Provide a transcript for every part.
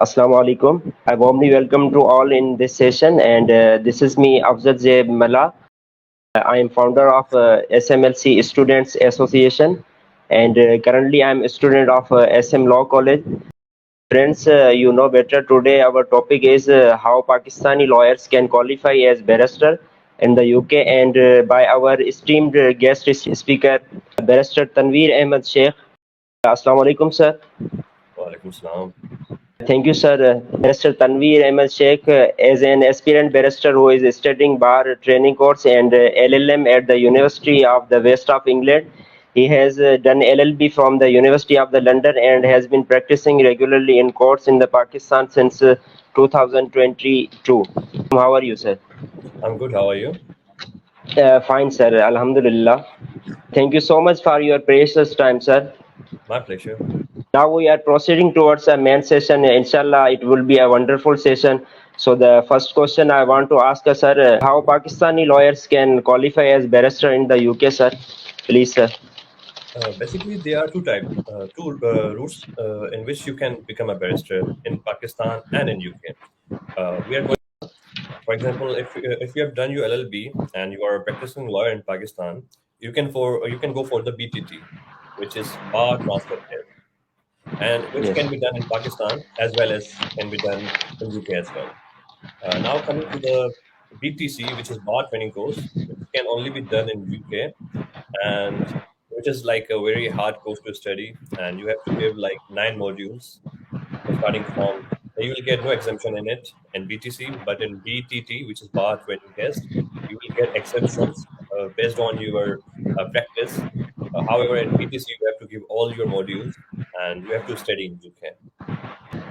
Assalamu alaikum. I warmly welcome to all in this session, and this is me, Afzal Zeb Mala. I am founder of SMLC Students Association, and currently I am a student of SM Law College. Friends, you know better. Today our topic is how Pakistani lawyers can qualify as barrister in the UK, and by our esteemed guest speaker, Barrister Tanveer Ahmed Sheikh. Assalamu alaikum, sir. Walaikum salam. Thank you, sir. Barrister Tanveer Ahmed Sheikh, as an aspirant barrister who is studying bar training course and LLM at the University of the West of England. He has done LLB from the University of the London and has been practicing regularly in courts in the Pakistan since 2022. How are you, sir? I'm good. How are you? Fine, sir. Alhamdulillah. Thank you so much for your precious time, sir. My pleasure. Now we are proceeding towards a main session. Inshallah, it will be a wonderful session. So the first question I want to ask, sir, how Pakistani lawyers can qualify as barrister in the UK, sir? Please, sir. Basically, there are two routes in which you can become a barrister in Pakistan and in UK. We are going, for example, if you have done your LLB and you are a practicing lawyer in Pakistan, you can go for the BTT, which is Bar Transfer Test, and which Yes. can be done in Pakistan as well as can be done in UK as well. Now coming to the BTC, which is Bar Training Course, which can only be done in UK, and which is like a very hard course to study, and you have to give like 9 modules, starting from you will get no exemption in it in BTC, but in BTT, which is Bar Training Test, you will get exemptions based on your practice. However, in BTC, you have to give all your modules and you have to study in UK.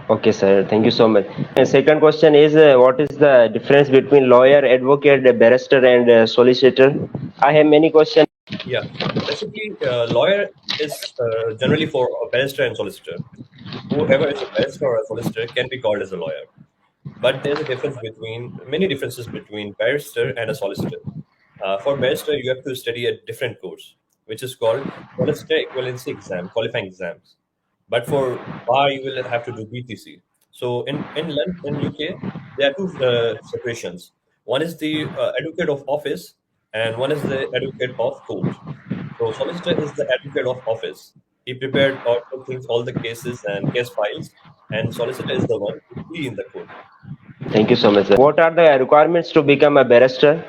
Okay, sir. Thank you so much. And second question is, what is the difference between lawyer, advocate, barrister, and solicitor? I have many questions. Yeah, basically, lawyer is generally for a barrister and solicitor. Whoever is a barrister or a solicitor can be called as a lawyer. But there's a many differences between barrister and a solicitor. For barrister, you have to study a different course, which is called solicitor equivalency exam, qualifying exams. But for bar, you will have to do BTC. So in UK, there are two separations. One is the advocate of office, and one is the advocate of court. So solicitor is the advocate of office. He prepared all the cases and case files, and solicitor is the one who plea in the court. Thank you so much, sir. What are the requirements to become a barrister?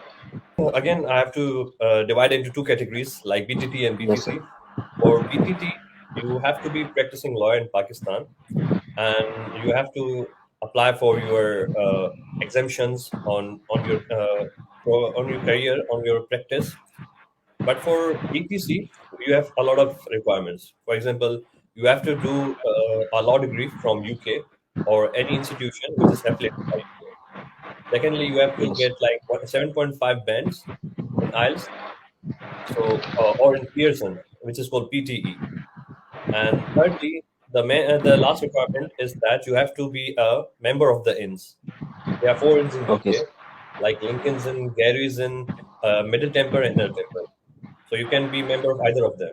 Again, I have to divide into two categories like BTT and Yes, sir. BTC. For BTT, you have to be practicing law in Pakistan, and you have to apply for your exemptions on your career, on your practice. But for BTC, you have a lot of requirements. For example, you have to do a law degree from UK or any institution which is affiliated by UK. Secondly, you have to Yes. get like 7.5 bands in IELTS, or in Pearson, which is called PTE. And thirdly, the last requirement is that you have to be a member of the Inns. There are 4 Inns in Okay, UK, sir. like Lincoln's Inn, Gary's Inn, Middle Temper, and Inner Temper. So you can be member of either of them.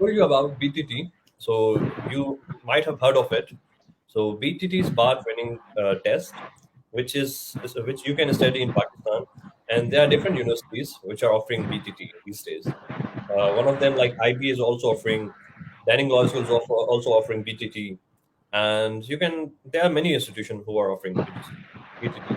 Told you about BTT, so you might have heard of it. So BTT is bar training test, which you can study in Pakistan, and there are different universities which are offering BTT these days. One of them, like IB, is also offering. Danning Law School is also offering BTT, and there are many institutions who are offering BTT.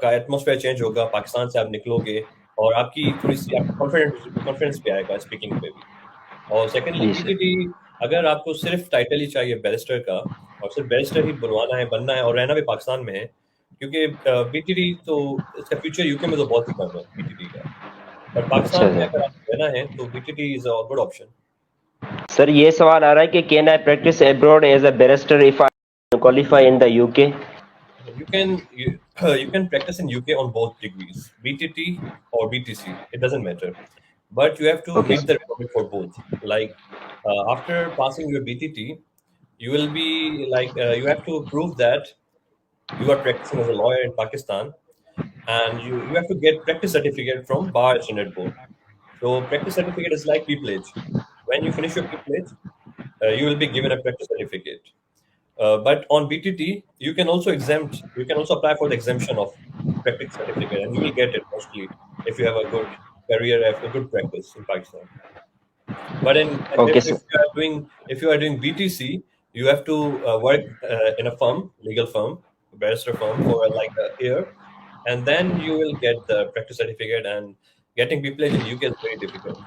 کا atmosphere change ہوگا. پاکستان سے آپ نکلو گے اور آپ کی تھوڑی سی آپ کانفیڈنس بھی آئے گا اسپیکنگ پہ بھی. اور سیکنڈلی جی بی سر. ٹی ٹی اگر آپ کو صرف ٹائٹل ہی چاہیے بیرسٹر کا اور صرف بیرسٹر ہی بنوانا ہے بننا ہے اور رہنا بھی پاکستان میں ہے, کیونکہ بی ٹی ٹی تو اس کا فیوچر یو کے میں تو بہت ہی کم ہے بی ٹی ٹی کا, بٹ اچھا پاکستان میں سر. اگر آپ کو رہنا ہے تو B T T is a good option. Sir یہ سوال آ رہا ہے کہ can I practise abroad as a barrister if I qualify in the U K? You can practice in UK on both degrees, BTT or BTC. It doesn't matter, but you have to okay meet sir. the requirement for both. Like after passing your BTT, you will be you have to prove that you are practicing as a lawyer in Pakistan, and you have to get practice certificate from Bar Standard Board. So practice certificate is like P-Pledge. When you finish your P-Pledge, you will be given a practice certificate. But on BTT, you can also apply for the exemption of practice certificate, and you will get it mostly if you have a good career, a good practice in Pakistan. But okay sir. if you are doing BTC, you have to work in a firm, legal firm, barrister firm for like a year, and then you will get the practice certificate. And getting B-Pledge in UK is very difficult.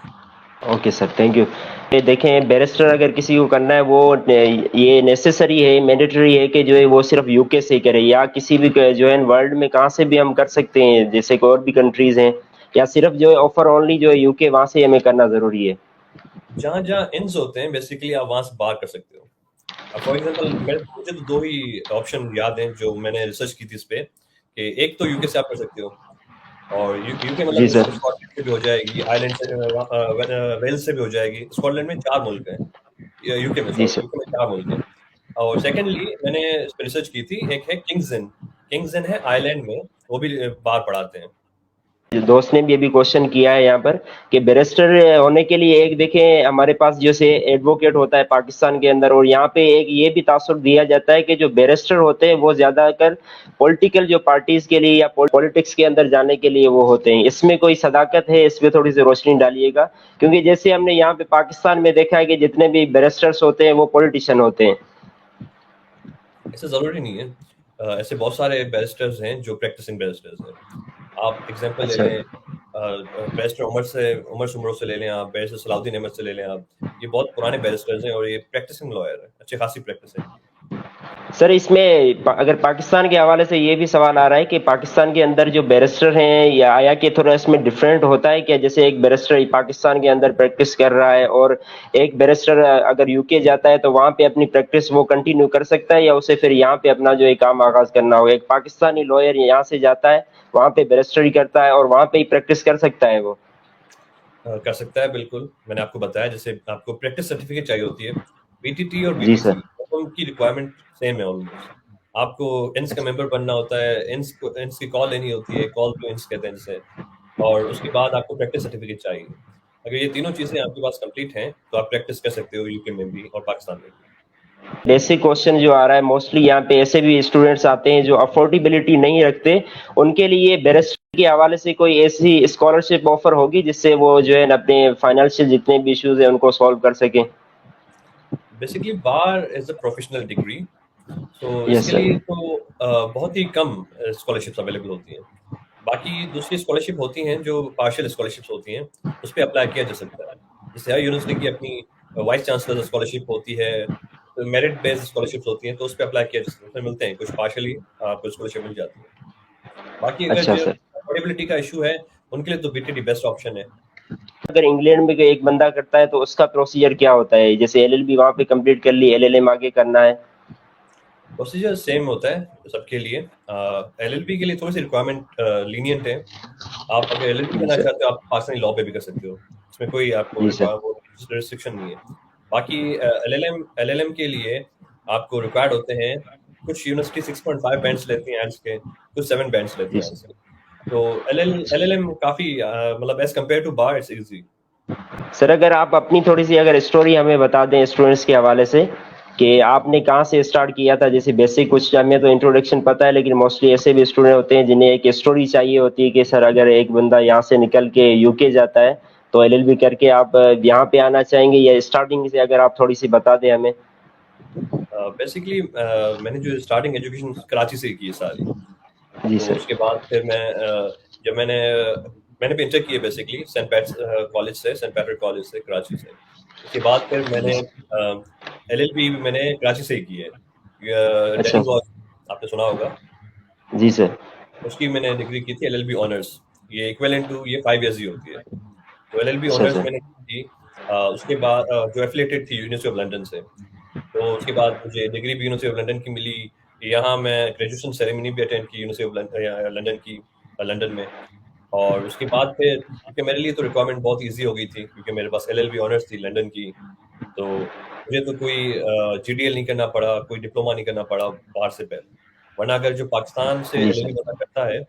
Okay sir, thank you. یہ دیکھیں barrister اگر کسی کو کرنا ہے وہ یہ necessary ہے, مینڈیٹری ہے کہ جو ہے وہ صرف یو کے سے ہی کرے, یا کسی بھی جو ہے ورلڈ میں کہاں سے بھی ہم کر سکتے ہیں جیسے کہ اور بھی کنٹریز ہیں, یا صرف جو ہے آفر اونلی جو ہے یو کے وہاں سے ہمیں کرنا ضروری ہے؟ جہاں جہاں انز ہوتے ہیں بیسیکلی آپ وہاں سے باہر کر سکتے ہو. فار ایگزامپل مجھے تو دو ہی آپشن یاد ہیں جو میں نے ریسرچ کی تھی اس پہ, کہ ایک تو یو کے سے آپ کر سکتے ہو, اور یو کے جی مطلب سر. اسکاٹ لینڈ سے بھی ہو جائے گی, آئرلینڈ سے, ویلز سے بھی ہو جائے گی. اسکاٹ لینڈ میں 4 ملک ہیں, یو کے میں جی سوری سر. یو کے میں 4 ملک ہیں. اور سیکنڈلی میں نے اس پہ ریسرچ کی تھی, ایک ہے کنگزن ہے آئرلینڈ میں, وہ بھی باہر پڑھاتے ہیں. دوست نے بھی ابھی کوشچن کیا ہے یہاں پر کہ بیرسٹر ہونے کے لیے ایک دیکھیں ہمارے پاس جیسے ایڈوکیٹ ہوتا ہے پاکستان کے اندر, اور یہاں پہ ایک یہ بھی تاثر دیا جاتا ہے کہ جو بیرسٹر ہوتے ہیں وہ زیادہ کر پولیٹیکل جو پارٹیز کے لیے یا پولیٹکس کے اندر جانے کے لیے وہ ہوتے ہیں. اس میں کوئی صداقت ہے؟ اس پہ تھوڑی سی روشنی ڈالیے گا, کیونکہ جیسے ہم نے یہاں پہ پاکستان میں دیکھا ہے کہ جتنے بھی بیرسٹرس ہوتے ہیں وہ پولیٹیشین ہوتے ہیں. ایسا ضروری نہیں ہے, ایسے بہت سارے بیرسٹرز ہیں جو پریکٹسنگ بیرسٹرز ہیں. آپ ایگزامپل لے اچھا. لیں, بیرسٹر عمر سمرو سے لے لیں, آپ بیرسٹر صلاح الدین احمد سے لے لیں. آپ یہ بہت پرانے بیرسٹرز ہیں اور یہ پریکٹسنگ لائر ہیں, اچھی خاصی پریکٹس ہے. سر اس میں اگر پاکستان کے حوالے سے یہ بھی سوال آ رہا ہے کہ پاکستان کے اندر جو بیرسٹر ہیں یا آیا کہ تھوڑا اس میں ڈفرینٹ ہوتا ہے کیا, جیسے ایک بیرسٹر پاکستان کے اندر پریکٹس کر رہا ہے اور ایک بیرسٹر اگر یو کے جاتا ہے تو وہاں پہ اپنی پریکٹس وہ کنٹینیو کر سکتا ہے, یا اسے پھر یہاں پہ اپنا جو ہے کام آغاز کرنا ہوگا؟ ایک پاکستانی لوئر یہاں سے جاتا ہے وہاں پہ بیرسٹری کرتا ہے اور وہاں پہ ہی پریکٹس کر سکتا ہے وہ؟ کر سکتا ہے بالکل. میں نے آپ کو بتایا جیسے آپ کو پریکٹس سرٹیفکیٹ چاہیے ہوتی ہے, بی ٹی ٹی اور بی جی ٹی سر. سی ان کی ریکوائرمنٹ سیم ہے آلموسٹ. آپ کو انس کا ممبر بننا ہوتا ہے, انس کی کال لینی ہوتی ہے, کال ٹو انس کہتے ہیں جسے, اور اس کے بعد آپ کو پریکٹس سرٹیفکیٹ چاہیے. اگر یہ تینوں چیزیں آپ کے پاس کمپلیٹ ہیں تو آپ پریکٹس کر سکتے ہو یو کے میں بھی اور پاکستان میں بھی. بیسک کوشچن جو آ رہا ہے موسٹلی یہاں پہ ایسے بھی اسٹوڈینٹس آتے ہیں جو افورڈیبلٹی نہیں رکھتے, ان کے لیے بیرسٹر کے حوالے سے کوئی ایسی اسکالرشپ آفر ہوگی جس سے وہ جو ہے اپنے فائنینشیل جتنے بھی ایشوز ہیں ان کو سالو کر سکیں؟ Basically bar is a professional degree, so اس یس کے سر. لیے تو بہت ہی کم اسکالرشپس اویلیبل ہوتی ہیں. باقی دوسری اسکالرشپ ہوتی ہیں جو پارشل اسکالرشپس ہوتی ہیں, اس پہ اپلائی کیا جا سکتا ہے. جیسے ہر یونیورسٹی کی اپنی وائس چانسلر اسکالرشپ ہوتی ہے, میرٹ بیسڈ اسکالرشپس ہوتی ہیں, تو اس پہ اپلائی کیا جا سکتا ہے. اس میں ملتے ہیں کچھ پارشلی آپ کو اسکالرشپ مل جاتی ہے. باقی اگر اچھا جو سر. افورڈیبلٹی کا ایشو ہے ان کے لیے تو B T D best option ہے. اگر انگلینڈ میں ایک بندہ کرتا ہے تو اس کا پروسیجر کیا ہوتا ہے؟ جیسے ایل ایل بی وہاں پہ کمپلیٹ کر لی, ایل ایل ایم آگے کرنا ہے. پروسیجر سیم ہوتا ہے سب کے لیے. ایل ایل بی کے لیے تھوڑی سی ریکوائرمنٹ لینینٹ ہے. آپ اگر ایل ایل بی جی کرنا سر. چاہتے ہو آپ پاکستانی لاء پہ بھی کر سکتے ہو, اس میں کوئی آپ کو جی سر. ریسٹرکشن نہیں ہے. باقی ایل ایل ایم کے لیے آپ کو ریکوائرڈ ہوتے ہیں, کچھ یونیورسٹی 6.5 بینڈس لیتی ہیں آئلٹس کے, کچھ 7 بینڈس لیتے جی ہیں آئلٹس سر. کے. تو ایل ایل ایم کافی مطلب as compare to bar it's easy. Sir اگر آپ اپنی تھوڑی سی اگر اسٹوری ہمیں بتا دیں اسٹوڈینٹس کے حوالے سے کہ آپ نے کہاں سے اسٹارٹ کیا تھا. جیسے بیسک کچھ ہمیں تو انٹروڈکشن پتہ ہے, لیکن موسٹلی ایسے بھی اسٹوڈنٹ ہوتے ہیں جنہیں ایک اسٹوری چاہیے ہوتی ہے کہ سر اگر ایک بندہ یہاں سے نکل کے یو کے جاتا ہے تو ایل ایل بی کر کے آپ یہاں پہ آنا چاہیں گے, یا اسٹارٹنگ سے اگر آپ تھوڑی سی بتا دیں ہمیں. بیسکلی میں نے جو اسٹارٹنگ ایجوکیشن کراچی سے کی ہے ساری, جی تو سر. اس کے بعد پھر میں جب میں نے بھی انٹر کی ہے بیسکلی سینٹ پیٹس کالج سے، سینٹ پیٹرک کالج سے کراچی سے. اس کے بعد پھر میں نے LLB میں نے کراچی سے ہی کی ہے. اچھا ڈیلنگ لاء آپ نے سنا ہوگا. جی سر. اس کی میں نے ڈگری کی تھی LLB آنرس. یہ ایکویلنٹ ٹو یہ 5 ایئرز ہی ہوتی ہے. تو LLB اچھا آنرس سر. میں نے کی تھی. اس کے بعد جو ایفیلیٹڈ تھی یونیورسٹی آف لنڈن سے. تو اس کے بعد مجھے ڈگری بھی یونیورسٹی آف لنڈن کی ملی. یہاں میں گریجویشن سیریمنی بھی اٹینڈ کی یونیورسٹی آف لنڈن کی لنڈن میں. اور اس کے بعد پھر کیونکہ میرے لیے تو ریکوائرمنٹ بہت ایزی ہو گئی تھی کیونکہ میرے پاس LLB آنرس تھی لنڈن کی. تو مجھے تو کوئی GDL نہیں کرنا پڑا، کوئی ڈپلوما نہیں کرنا پڑا باہر سے پہلے. ورنہ اگر جو پاکستان سے جی LLB سر. بنا کرتا ہے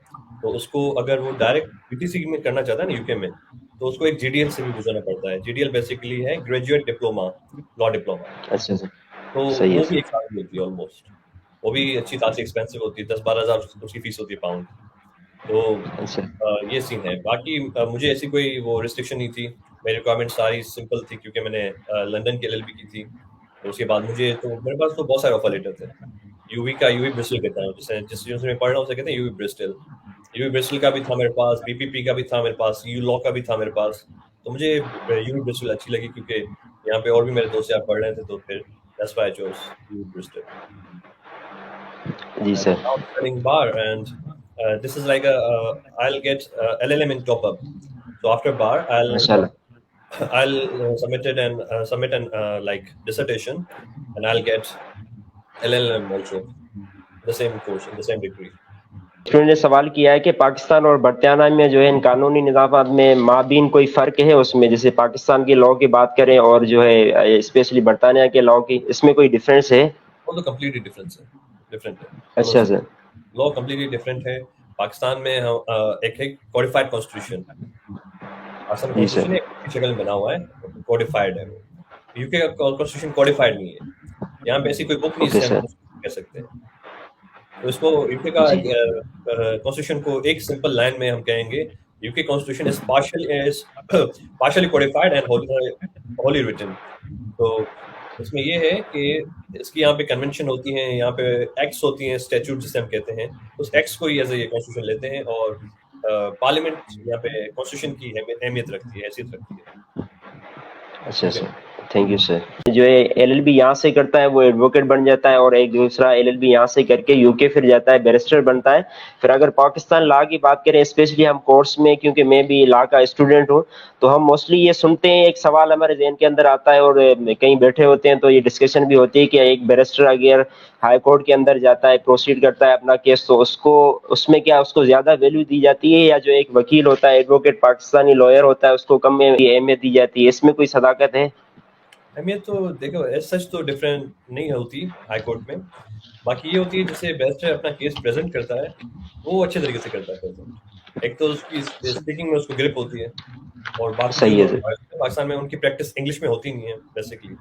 تو اس کو اگر وہ ڈائریکٹ BTC میں کرنا چاہتا ہے نا UK میں، تو اس کو ایک GDL سے بھی گزرنا پڑتا ہے. GDL بیسیکلی ہے گریجویٹ ڈپلوما، لا ڈپلوما. اچھا سر. تو صحیح ہے وہ بھی سر. ایک سال کی ہوتی ہے آلموسٹ. وہ بھی اچھی خاصی ایکسپینسو ہوتی ہے، 10-12 ہزار اس کی فیس ہوتی ہے پاؤنڈ. تو اچھا. یہ سین ہے. باقی مجھے ایسی کوئی وہ ریسٹرکشن نہیں تھی. میری ریکوائرمنٹ ساری سمپل تھی کیونکہ میں نے لندن کی LLB کی تھی. تو اس کے بعد مجھے تو میرے پاس تو بہت سارے آفر لیٹر تھے. UV کا UV برسٹل کہتا ہے، جس یونیورسٹی میں پڑھ رہا ہوں اسے کہتے ہیں UV برسٹل. UV برسٹل کا بھی تھا میرے پاس، BPP کا بھی تھا میرے پاس، EU لاء کا بھی تھا میرے پاس. تو مجھے UV برسٹل اچھی لگی کیونکہ یہاں پہ اور بھی میرے دوست یہاں پڑھ رہے تھے. تو پھر that's why I chose UV Bristol. جی And sir. now I'm studying bar, and this is like I'll get LLM in top up. So after bar, ماشاء اللہ. I'll submit an like dissertation, and I'll get LLM also, the same course in the same degree. Student نے سوال کیا ہے کہ پاکستان اور برطانیہ میں جو ہے ان قانونی نظامات میں مابین کوئی فرق ہے اس میں، جیسے پاکستان کی لاء کی بات کریں اور جو ہے اسپیشلی برطانیہ کے لاء کی، اس میں کوئی ڈفرینس ہے؟ وہ تو کمپلیٹلی ڈفرینٹ ہے. اچھا سر. لا کمپلیٹلی ڈفرینٹ ہے. پاکستان میں ایک ہے کوڈیفائڈ کانسٹیٹیوشن. پاکستان جی سر. کانسٹیٹیوشن ایک شکل میں بنا ہوا ہے، کوڈیفائڈ ہے. UK کا کانسٹیٹیوشن کوڈیفائڈ نہیں ہے. یہاں پہ ایسی کوئی بک نہیں اوکے جسے ہم سر. کہہ سکتے ہیں. تو اس کو UK کا جی کانسٹیٹیوشن کو ایک سمپل لائن میں ہم کہیں گے UK constitution is partially codified and holy return. تو اس میں یہ ہے کہ اس کی یہاں پہ کنونشن ہوتی ہیں، یہاں پہ ایکٹس ہوتی ہیں، اسٹیچوٹ جسے ہم کہتے ہیں. اس ایکٹس کو ہی ایز اے کانسٹیٹیوشن لیتے ہیں. اور پارلیمنٹ یہاں پہ کانسٹیٹیوشن کی اہمیت رکھتی ہے، حیثیت رکھتی ہے. اچھا سر. Thank you sir. جو ہے LLB یہاں سے کرتا ہے وہ ایڈوکیٹ بن جاتا ہے، اور ایک دوسرا LLB یہاں سے کر کے UK پھر جاتا ہے بیرسٹر بنتا ہے. پھر اگر پاکستان لا کی بات کریں اسپیشلی ہم کورس میں، کیونکہ میں بھی لا کا اسٹوڈنٹ ہوں، تو ہم موسٹلی یہ سنتے ہیں، ایک سوال ہمارے ذہن کے اندر آتا ہے اور کہیں بیٹھے ہوتے ہیں تو یہ ڈسکشن بھی ہوتی ہے کہ ایک بیرسٹر اگر ہائی کورٹ کے اندر جاتا ہے، پروسیڈ کرتا ہے اپنا کیس، تو اس میں کیا اس کو زیادہ ویلیو دی جاتی ہے، یا جو ایک وکیل ہوتا ہے، ایڈوکیٹ پاکستانی لائر ہوتا ہے، اس کو کم میں اہمیت دی جاتی ہے؟ اس میں کوئی صداقت ہے؟ اہمیت تو دیکھو ایز سچ تو ڈفرینٹ نہیں ہوتی ہائی کورٹ میں. باقی یہ ہوتی ہے جسے بیرسٹر اپنا کیس پریزنٹ کرتا ہے وہ اچھے طریقے سے کرتا ہے پریزنٹ. ایک تو اس کی اسپیکنگ میں اس کو گرپ ہوتی ہے، اور باقی جو صحیح ہے سر. پاکستان میں ان کی پریکٹس انگلش میں ہوتی نہیں ہے بیسیکلی.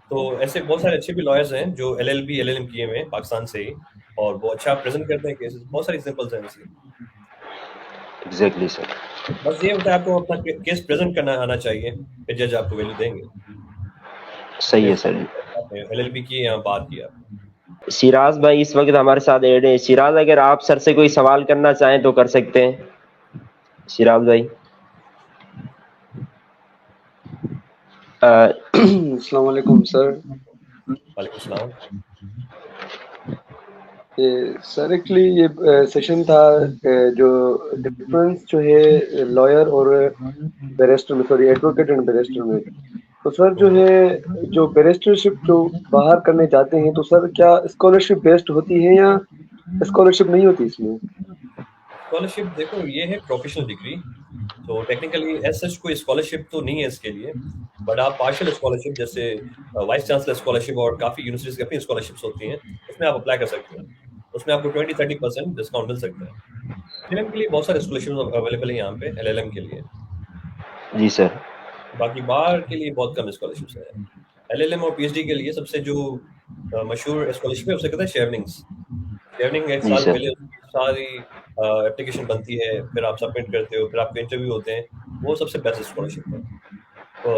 تو ایسے بہت سارے اچھے بھی لائرز ہیں جو LLB LLM کیے ہوئے ہیں پاکستان سے ہی، اور وہ اچھا پریزنٹ کرتے ہیں کیسز. بہت ساری ایگزامپلس ہیں ایسی. ایگزیکٹلی سر. بس یہ ہوتا ہے آپ کو اپنا کیس پریزنٹ کرنا آنا چاہیے، پھر جج آپ کو ویلیو دیں گے. صحیح ہے سر. LLB کی یا بات کیا. شیراز بھائی اس وقت ہمارے ساتھ ایڈ ہیں. شیراز اگر آپ سر سے کوئی سوال کرنا چاہیں تو کر سکتے ہیں. شیراز بھائی. السلام علیکم سر. وعلیکم السلام. سر ایکچولی یہ سیشن تھا جو ڈفرنس جو ہے لائر اور بیرسٹر میں، سوری ایڈوکیٹ اینڈ بیرسٹر میں. تو سر جو ہے جو بیرسٹرشپ جو باہر کرنے جاتے ہیں تو سر کیا اسکالرشپ بیسڈ ہوتی ہے یا اسکالرشپ نہیں ہوتی اس میں؟ اسکالرشپ دیکھو یہ ہے پروفیشنل ڈگری، تو ٹیکنیکلی ایز سچ کوئی اسکالرشپ تو نہیں ہے اس کے لیے. بٹ آپ پارشل اسکالرشپ جیسے وائس چانسلر اسکالرشپ اور کافی یونیورسٹیز کی اپنی اسکالرشپس ہوتی ہیں، اس میں آپ اپلائی کر سکتے ہیں. اس میں آپ کو 20-30% ڈسکاؤنٹ مل سکتا ہے. LLM کے لیے بہت سارے اسکالرشپ اویلیبل ہیں یہاں پہ LLM کے لیے. جی سر. باقی بار کے لیے بہت کم اسکالرشپس ہیں. LLM اور PhD کے لیے سب سے جو مشہور اسکالرشپ ہے اسے کہتے ہیں شیونگس. شیونگ ایک جی سال سر. پہلے ساری اپلیکیشن بنتی ہے، پھر آپ سبمٹ کرتے ہو، پھر آپ کے انٹرویو ہوتے ہیں. وہ سب سے بیسٹ اسکالرشپ ہے.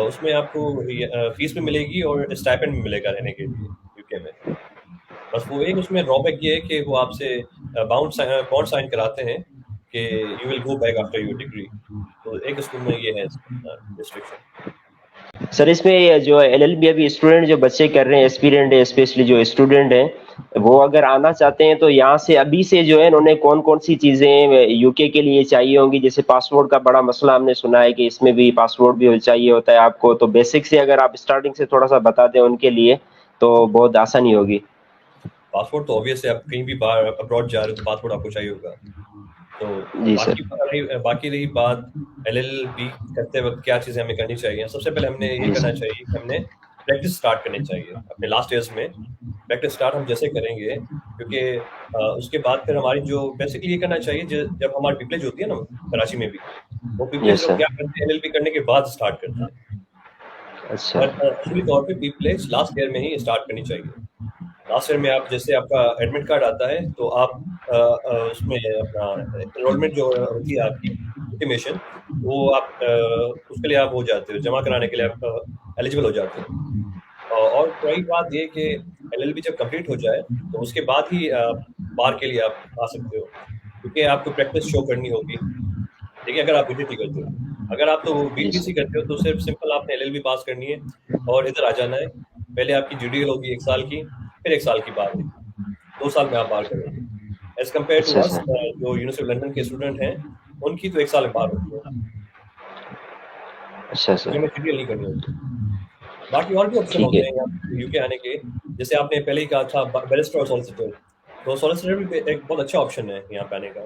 اس میں آپ کو فیس بھی ملے گی اور اسٹائپنڈ بھی ملے گا رہنے کے لیے UK میں. بس وہ ایک اس میں ڈرا بیک یہ ہے کہ وہ آپ سے بانڈ سائن کراتے ہیں کہ you will go back after your degree. تو ایک اسکول میں یہ ہے ریسٹرکشن. سر اس میں جو ایل ایل بی ابھی اسٹوڈنٹ جو بچے کر رہے ہیں ایسپیرنٹ اسپیشلی جو اسٹوڈنٹ ہیں وہ اگر آنا چاہتے ہیں تو یہاں سے ابھی سے جو ہے انہوں نے کون کون سی چیزیں یو کے لیے چاہیے ہوں گی؟ جیسے پاسپورٹ کا بڑا مسئلہ ہم نے سنا ہے کہ اس میں بھی پاسپورٹ بھی چاہیے ہوتا ہے آپ کو, تو بیسک سے اگر آپ اسٹارٹنگ سے تھوڑا سا بتا دیں ان کے لیے تو بہت آسانی ہوگی. پاسپورٹ تو obvious ہے, آپ کہیں بھی باہر ابراڈ جا رہے ہو تو پاسپورٹ آپ کو چاہیے ہوگا. تو جی سر. باقی رہی بات ایل ایل بی کرتے وقت کیا چیزیں ہمیں کرنی چاہیے, سب سے پہلے ہم نے یہ کرنا چاہیے کہ ہم نے پریکٹس اسٹارٹ کرنی چاہیے اپنے لاسٹ ایئرس میں. پریکٹس اسٹارٹ ہم جیسے کریں گے کیونکہ اس کے بعد پھر ہماری جو بیسکلی یہ کرنا چاہیے جب ہماری پیپلیج ہوتی ہے نا کراچی میں بھی, وہ پیپلیج کیا کرتے ہیں ایل ایل بی کرنے کے بعد اسٹارٹ کرتے ہیں. اچھا اصلی طور پہ پیپلیج لاسٹ ایئر میں ہی اسٹارٹ کرنی چاہیے. لاسٹ ایئر میں آپ جیسے آپ کا ایڈمٹ کارڈ آتا ہے تو آپ اس میں اپنا انرولمنٹ جو ہوتی ہے آپ کی انٹیمیشن, وہ آپ اس کے لیے آپ ہو جاتے ہو, جمع کرانے کے لیے آپ ایلیجیبل ہو جاتے ہو. اور کوئی بات یہ کہ ایل ایل بی جب کمپلیٹ ہو جائے تو اس کے بعد ہی بار کے لیے آپ آ سکتے ہو, کیونکہ آپ کو پریکٹس شو کرنی ہوگی. دیکھیے اگر آپ بی ٹی سی کرتے ہو, اگر آپ تو بی ٹی سی کرتے ہو تو صرف سمپل آپ نے ایل ایل بی پاس کرنی ہے اور ادھر آ جانا ہے. پہلے آپ کی جی ڈی ایل ہوگی 1 سال کی, پھر 1 سال کی بار ہوگی, 2 سال میں آپ بار کریں گے. ایز کمپیئر ٹو اس جو یونیورسٹی آف لنڈن کے اسٹوڈنٹ ہیں ان کی تو 1 سال میں بار ہوتی ہے. اچھا سر. جی ڈی ایل نہیں کرنی ہوتی. باقی اور بھی آپشن ہوتے ہیں یو کے آنے کے, جیسے آپ نے پہلے ہی کہا تھا بیرسٹر اور سالیسیٹر. تو سالیسیٹر بھی ایک بہت اچھا آپشن ہے یہاں پہ آنے کا.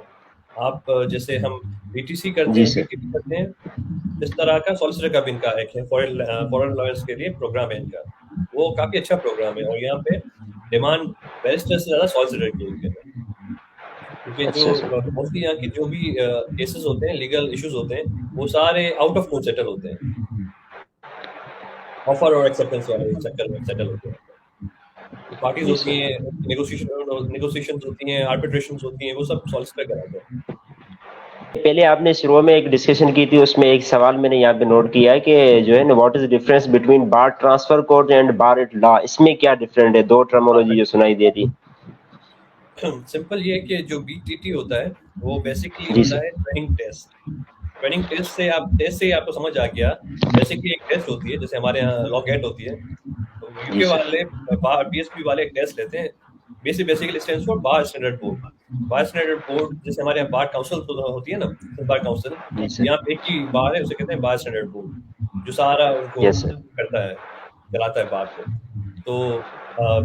آپ جیسے ہم بی ٹی سی کرتے ہیں اس طرح کا سالیسیٹر کا بھی ان کا ایک ہے فورن لائرس کے لیے پروگرام ہے ان کا. وہ کافی اچھا پروگرام ہے اور یہاں پہ ڈیمانڈ بیرسٹر سے زیادہ سالیسیٹر کی ہے, کیونکہ جو موسٹلی یہاں کی جو بھی کیسز ہوتے ہیں, لیگل ایشوز ہوتے ہیں, وہ سارے آؤٹ آف کورٹ سیٹل ہوتے ہیں, آفر اور ایکسیپٹنس والے چکر میں سیٹل ہوتے ہیں. پارٹیز ہوتی ہیں, نیگوسیشنز ہوتی ہیں, آربیٹریشنز ہوتی ہیں, وہ سب سالیسیٹر کراتے ہیں. پہلے آپ نے شروع میں ایک ڈسکشن کی تھی, اس میں ایک سوال میں نے یہاں پہ نوٹ کیا ہے کہ جو ہے نا what is difference between bar transfer court and bar at law, اس میں کیا ڈفرینٹ ہے؟ 2 ٹرمولوجی جو سنائی دے رہی. سمپل یہ کہ جو بی ٹی ٹی ہوتا ہے وہ بیسکلی ہوتا ہے ٹریننگ ٹیسٹ. ٹریننگ ٹیسٹ سے آپ کو سمجھ آ گیا. بیسکلی ایک ٹیسٹ ہوتی ہے جیسے ہمارے یہاں لا گیٹ ہوتی ہے, یو کے والے بی ایس پی والے ایک ٹیسٹ لیتے ہیں. Basically stands for bar standard board. Bar standard board جیسے ہمارے یہاں بار کاؤنسل ہوتی ہے نا, بار کاؤنسل, یہاں پہ ایک ہی بار ہے, اسے کہتے ہیں بار اسٹینڈرڈ بورڈ, جو سارا ان کو کرتا ہے, کراتا ہے بار کو. تو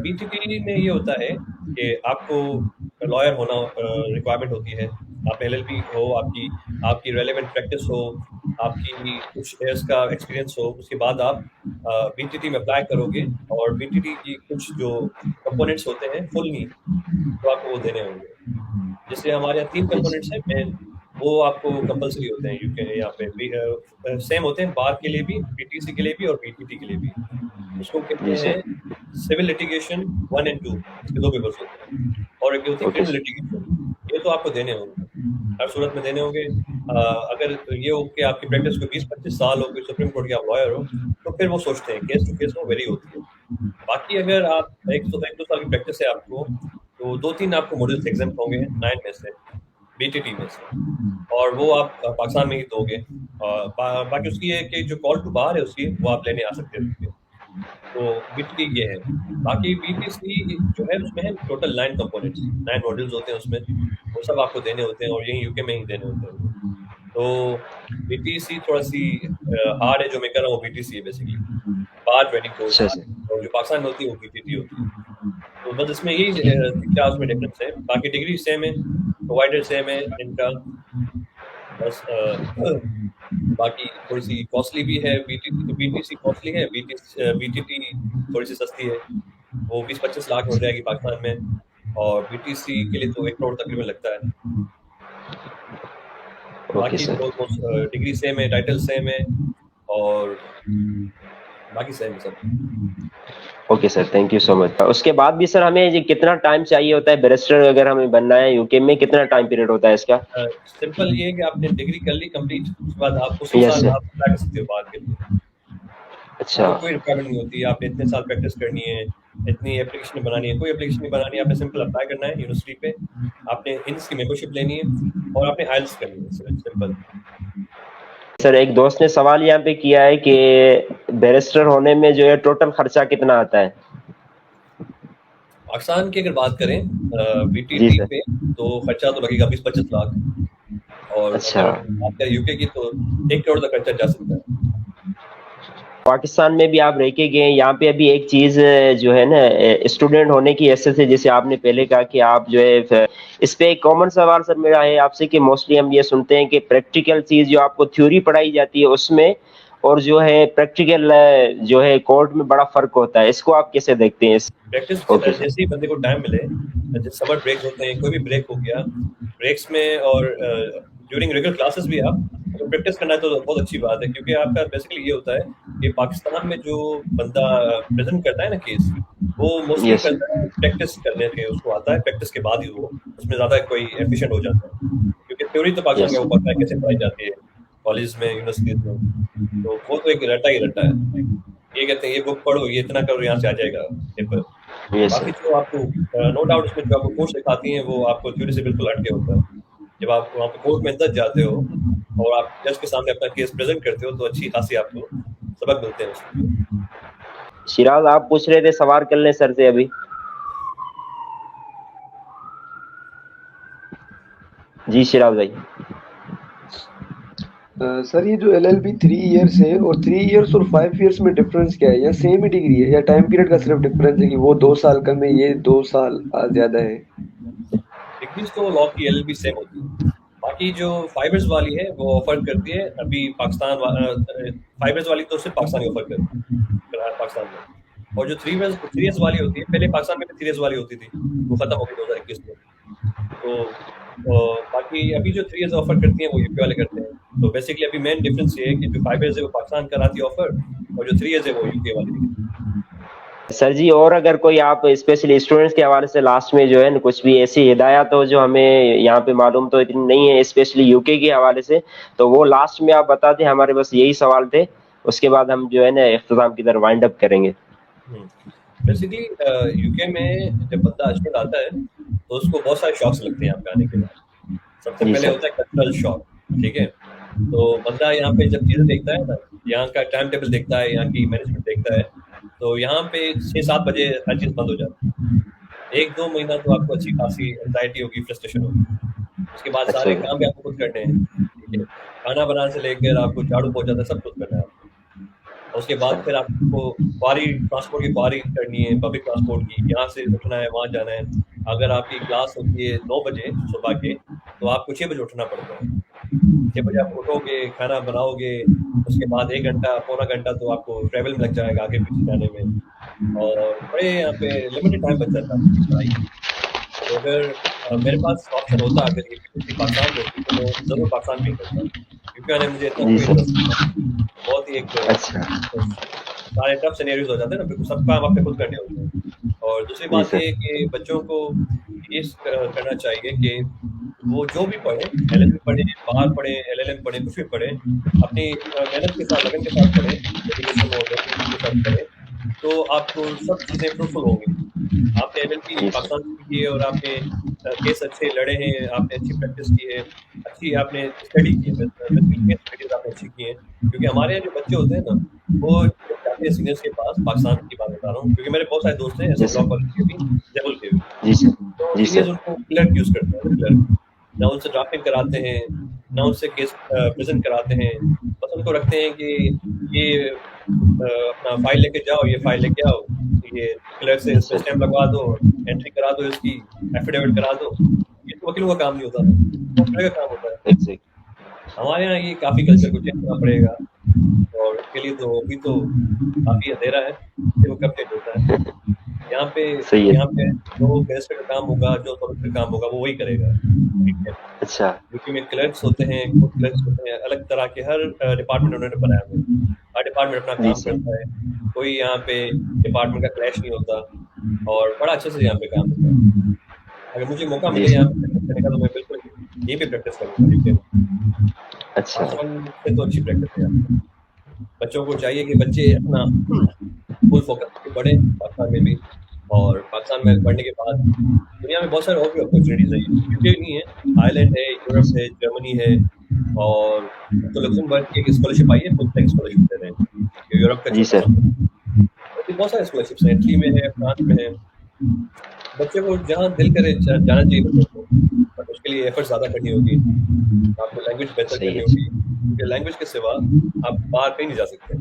بی ٹی ٹی میں یہ ہوتا ہے کہ آپ کو لائر ہونا ریکوائرمنٹ ہوتی ہے. آپ ایل ایل بی ہو, آپ کی ریلیونٹ پریکٹس ہو, آپ کی کچھ ایئرس کا ایکسپیرینس ہو, اس کے بعد آپ بی ٹی ٹی میں اپلائی کرو گے. اور بی ٹی ٹی کی کچھ جو کمپوننٹس ہوتے ہیں فل نہیں, تو آپ کو وہ دینے ہوں گے. جیسے ہمارے یہاں 3 کمپوننٹس ہیں مین, وہ آپ کو کمپلسری ہوتے ہیں یو کے یہاں پہ, سیم ہوتے ہیں بار کے لیے بھی, بی ٹی سی کے لیے بھی اور بی ٹی ٹی کے لیے بھی. اس کو کہتے ہیں سول لٹیگیشن 1 and 2, اس کے 2 پیپرس ہوتے ہیں. اور ایک ہوتی ہے کرمنل لٹیگیشن, یہ تو آپ کو دینے ہوں گے, ہر صورت میں دینے ہوں گے. اگر یہ ہو کہ آپ کی پریکٹس کو 20-25 سال ہو, کوئی سپریم کورٹ کے آپ لائر ہو, تو پھر وہ سوچتے ہیں کیس ٹو کیس وہ ویری ہوتی ہے. باقی اگر آپ 1-2 سال کی پریکٹس ہے آپ کو, تو 2-3 آپ کو ماڈلس ایگزامپ ہوں گے 9 میں سے, بی ٹی ٹی میں سے, اور وہ آپ پاکستان میں ہی دو گے. باقی اس کی ہے کہ جو کال ٹو بار ہے اس کی, وہ آپ لینے آ سکتے ہیں. تو بی ٹی ٹی یہ ہے. باقی بی ٹی سی جو ہے اس میں ہے ٹوٹل 9 کمپوننٹس, 9 ماڈلز ہوتے ہیں اس میں, وہ سب آپ کو دینے ہوتے ہیں اور یہیں یو کے میں ہی دینے ہوتے ہیں. تو بی ٹی سی تھوڑا سی ہارڈ ہے جو میں کر رہا ہوں, بی ٹی سی ہے بیسکلی بار ٹریننگ کورس, اور جو پاکستان میں ہوتی ہے وہ بی ٹی ٹی ہوتی ہے. تو بس اس میں یہی 4 اس میں ڈفرینس ہے. باقی ڈگری سیم ہے, پرووائڈر سیم ہے ان کا, بس باقی تھوڑی سی کاسٹلی بھی ہے. بی ٹی سی کاسٹلی ہے, بی ٹی ٹی تھوڑی سی سستی ہے, وہ 20-25 لاکھ ہو جائے گی پاکستان میں, اور بی ٹی سی کے لیے تو 1 کروڑ تقریباً لگتا ہے. باقی ڈگری سیم ہے, ٹائٹل سیم ہے, اور باقی سیم ہے سب. Okay sir, thank you so much. اس کے بعد بھی سر ہمیں کتنا ٹائم چاہیے ہوتا ہے بیرسٹر اگر ہمیں بننا ہے یو کے میں, کتنا ٹائم پیریڈ ہوتا ہے اس کا؟ سمپل یہ ہے کہ آپ نے ڈگری کر لی کمپلیٹ, اس کے بعد آپ اسی سال آپ اپلائی کر سکتے ہو بار کے لیے. اچھا, کوئی ریکوائرمنٹ نہیں ہوتی آپ نے اتنے سال پریکٹس کرنی ہے, اتنی اپلیکیشن بنانی ہے, کوئی اپلیکیشن نہیں بنانی ہے, آپ نے سمپل اپلائی کرنا ہے یونیورسٹی پہ, آپ نے ہنس کی ممبرشپ لینی ہے اور آپ نے آئلس کرنی ہے, سمپل. سر ایک دوست نے سوال یہاں پہ کیا ہے کہ بیرسٹر ہونے میں جو ہے ٹوٹل خرچہ کتنا آتا ہے؟ پاکستان کی اگر بات کریں B T G T sir. پہ تو خرچہ تو لگے گا 20-25 لاکھ, اور اچھا, اگر بات کریں یو کے کی تو 1 کروڑ تک خرچہ جا سکتا ہے. پاکستان میں بھی آپ رہ کے گئے ہیں, یہاں پہ ابھی ایک چیز جو ہے نا اسٹوڈنٹ ہونے کی حیثیت سے, جیسے آپ نے پہلے کہا کہ آپ جو ہے, اس پہ ایک کامن سوال سر میرا ہے آپ سے کہ موسٹلی ہم یہ سنتے ہیں کہ پریکٹیکل چیز جو آپ کو تھیوری پڑھائی جاتی ہے اس میں اور جو ہے پریکٹیکل جو ہے کورٹ میں بڑا فرق ہوتا ہے, اس کو آپ کیسے دیکھتے ہیں؟ Practice okay sir. جیسے ہی بندے کو ٹائم ملے, جیسے سمر بریک ہوتے ہیں, کوئی بھی بریک ہو گیا, بریکس میں اور ڈیورنگ ریگولر کلاسز بھی آپ اگر پریکٹس کرنا ہے تو بہت اچھی بات ہے, کیونکہ آپ کا بیسیکلی یہ ہوتا ہے کہ پاکستان میں جو بندہ پریزنٹ کرتا ہے نا کیس, وہ موسٹلی یس کرتا ہے پریکٹس کرنے کے, اس کو آتا ہے پریکٹس کے بعد ہی وہ اس میں زیادہ کوئی ایفیشینٹ ہو جاتا ہے, کیونکہ تھیوری تو پاکستان میں یس وہ پتہ ہے کیسے پڑھائی جاتی ہے کالج میں, یونیورسٹیز میں, تو وہ تو ایک رٹا ہی رٹا ہے. یہ کہتے ہیں یہ بک پڑھو, یہ اتنا کرو, یہاں سے آ جائے گا پیپر. یس باقی سر. جو آپ کو نو ڈاؤٹ اس میں جو آپ کو کورس دکھاتی ہیں وہ آپ کو تھیوری سے بالکل ہٹ کے ہوتا ہے. جب آپ وہاں پہ کورٹ میں اندر جاتے ہو اور آپ جج کے سامنے اپنا کیس پریزنٹ کرتے ہو تو اچھی خاصی آپ کو سبق ملتے ہیں اس میں. شیراز آپ پوچھ رہے تھے, سوال کر لیں سر سے ابھی. جی شیراز بھائی. سر یہ جو LLB 3 ایئرس ہے اور 3 ایئرس اور 5 ایئرس میں ڈفرنس کیا ہے, یا سیم ہی ڈگری ہے, یا ٹائم پیریڈ کا صرف ڈفرنس ہے کہ وہ 2 سال کم ہے, یہ 2 سال زیادہ ہے؟ ڈگریز تو لا کی LLB سیم ہوتی ہے. باقی جو 5 ایئرس والی ہے وہ آفر کرتی ہے ابھی پاکستان, 5 ایئرس والی تو صرف پاکستان ہی آفر کرتی ہے پاکستان میں, اور جو 3 ایئرس والی ہوتی ہے, پہلے پاکستان میں بھی 3 ایئرس والی ہوتی تھی, وہ ختم ہو گئی 2021 میں. تو باقی ابھی جو 3 ایئرس آفر کرتی ہیں وہ یو کے والے کرتے ہیں. تو بیسکلی ابھی مین ڈفرینس یہ ہے کہ جو 5 ایئرس ہے وہ پاکستان کراتی ہے آفر, اور جو 3 ایئرس ہے وہ یو کے والے. سر جی اور اگر کوئی آپ اسپیشلی اسٹوڈنٹس کے حوالے سے لاسٹ میں جو ہے نا کچھ بھی ایسی ہدایات ہو جو ہمیں یہاں پہ معلوم تو اتنی نہیں ہے اسپیشلی یو کے حوالے سے, تو وہ لاسٹ میں آپ بتا دیں. ہمارے بس یہی سوال تھے, اس کے بعد ہم جو ہے نا اختتام کی طرف وائنڈ اپ کریں گے. بیسکلی یو کے میں جب بندہ اسٹوڈنٹ آتا ہے تو اس کو بہت سارے شوقس لگتے ہیں یہاں پہ آنے کے بعد. سب سے جی پہلے سر. ہوتا ہے کلچرل شوق, ٹھیک ہے. تو بندہ یہاں پہ جب چیزیں دیکھتا ہے نا, یہاں کا ٹائم ٹیبل دیکھتا ہے, یہاں کی مینجمنٹ دیکھتا ہے, تو یہاں پہ 6-7 بجے ہر چیز بند ہو جاتی ہے. 1-2 مہینہ تو آپ کو اچھی خاصی انزائٹی ہوگی, فرسٹریشن ہوگی. اس کے بعد اچھا سارے جی. کام بھی آپ کو خود کرنے ہیں, ٹھیک ہے. کھانا بنانے سے لے کر آپ کو جھاڑو پہنچانا ہے, سب کچھ کرنا ہے آپ کو. اور اس کے بعد پھر آپ کو باری ٹرانسپورٹ کی باری کرنی ہے, پبلک ٹرانسپورٹ کی, یہاں سے اٹھنا ہے وہاں جانا ہے. اگر آپ کی کلاس ہوتی ہے 9 بجے صبح کے, تو آپ کو 6 بجے اٹھنا پڑتا ہے. 6 بجے آپ اٹھو گے, کھانا بناؤ گے, اس کے بعد 1 گھنٹہ پونا گھنٹہ تو آپ کو ٹریول میں لگ جائے گا آگے پیچھے جانے میں, اور بڑے یہاں پہ لمیٹڈ ٹائم بچ جاتا ہے آپ کی پڑھائی کے. تو اگر میرے پاس آپشن ہوتا, اگر یہ پاکستان میں ہوتی, تو میں ضرور پاکستان میں ہی کرتا, کیونکہ میں نے مجھے اتنا جی کوئی سر. انٹرسٹ نہیں تھا. بہت ہی ایک اچھا. سارے ٹف سینیریوز ہو جاتے ہیں نا, بالکل سب کام آپ نے خود کرنے ہوتے ہیں. اور دوسری جی بات سر. یہ ہے کہ بچوں کو یہ کرنا چاہیے کہ وہ جو بھی پڑھیں, LLB پڑھیں, باہر پڑھیں, LLM پڑھیں, کچھ بھی پڑھیں, اپنی محنت کے ساتھ, لگن کے ساتھ پڑھیں, ڈیڈیکیشن اور ڈیڈیکیشن کے ساتھ پڑھیں, تو آپ کو سب چیزیں فروٹفل ہوں گی. آپ نے LLB جی سر. پاکستان سے کی ہے اور آپ نے کیس اچھے لڑے ہیں, آپ نے اچھی پریکٹس کی ہے, اچھی آپ نے اسٹڈی کی ہے, کیس اسٹڈیز آپ نے اچھی کی ہیں. کیونکہ ہمارے یہاں جو بچے ہوتے ہیں نا, وہ جب جاتے ہیں سینئرس کے پاس, پاکستان کی بات بتا رہا ہوں کیونکہ میرے بہت سارے دوست ہیں جی SM لا سر. کالج کے بھی, جبل کے بھی, جی سر. تو جی سر. سینئرز ان کو کلرک یوز کرتے ہیں, کلرک. نہ ان سے ڈرافٹنگ کراتے ہیں, نہ ان سے کیس پریزنٹ کراتے ہیں, بس ان کو رکھتے ہیں کہ یہ اپنا فائل لے کے جاؤ, یہ فائل لے کے آؤ, یہ کلرک سے اس پہ اسٹیمپ لگوا دو, انٹری کرا دو, اس کی ایفیڈیوٹ کرا دو. یہ تو وکیلوں کا کام نہیں ہوتا نا, وہ کلرک کا کام ہوتا ہے. ایگزیکٹ. ہمارے یہاں یہ کافی کلچر کو چینج کرنا پڑے گا, اور اس کے لیے تو ابھی تو کافی اندھیرا ہے کہ وہ کب چینج ہوتا ہے. یہاں پہ صحیح یہاں ہے. پہ جو بیسٹ کا کام ہوگا, جو سولسٹر کا کام ہوگا, وہ وہی کرے گا. اچھا. یوپی میں کلرکس ہوتے ہیں, خود کلرکس ہوتے ہیں, الگ طرح کے ہر ڈپارٹمنٹ انہوں نے بنایا ہوئے ہیں. ہر ڈپارٹمنٹ اپنا جی کام سر. کرتا ہے, کوئی یہاں پہ ڈپارٹمنٹ کا کلیش نہیں ہوتا, اور بڑا اچھے سے یہاں پہ کام ہوتا ہے. اگر مجھے موقع جی ملے یہاں سر. پہ پریکٹس کرنے کا تو میں بالکل یہیں پہ پریکٹس کروں گا. یوکے میں اچھا. پاکستان سے تو اچھی پریکٹس ہے یہاں پہ. بچوں کو چاہیے کہ بچے اپنا فل فوکس پڑھیں پاکستان میں بھی, اور پاکستان میں پڑھنے کے بعد دنیا میں بہت سارے اور بھی اپرچونیٹیز ہیں. یو کے نہیں ہے, آئرلینڈ ہے, یورپ ہے, جرمنی ہے, اور تو لگزمبرگ کی ایک اسکالرشپ آئی ہے, فل ٹیک اسکالرشپ دے رہے ہیں, یورپ کا جی چھوٹا سر. سا. بہت سارے اسکالرشپس ہیں, اٹلی میں ہے, فرانس میں ہے. بچے کو جہاں دل کرے جانا چاہیے بچوں کو, بٹ اس کے لیے ایفرٹ زیادہ کرنی ہوگی, آپ کو لینگویج بہتر کرنی ہوگی, کیونکہ لینگویج کے سوا آپ باہر کہیں نہیں جا سکتے.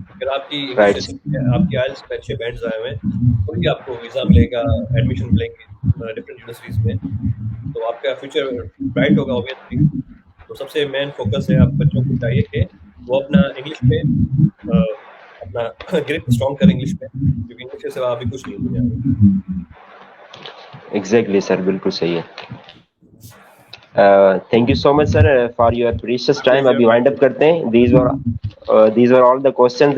اگر آپ کی انگلش رائٹ. اچھی ہے, آپ کی آئلٹس میں اچھے بینڈز آئے ہوئے ہیں, تو ہی آپ کو ویزا ملے گا, ایڈمیشن ملیں گی ڈفرینٹ یونیورسٹیز میں, تو آپ کا فیوچر برائٹ ہوگا اوبیسلی. تو سب سے مین فوکس ہے, آپ بچوں کو چاہیے کہ وہ اپنا انگلش پہ اپنا گرپ اسٹرانگ کریں انگلش پہ, کیونکہ انگلش کے سوا ابھی کچھ نہیں دنیا میں. ایگزیکٹلی سر, بالکل صحیح ہے. Thank you so much sir for your precious time. ابھی وائنڈ اپ کرتے ہیں. These were all the questions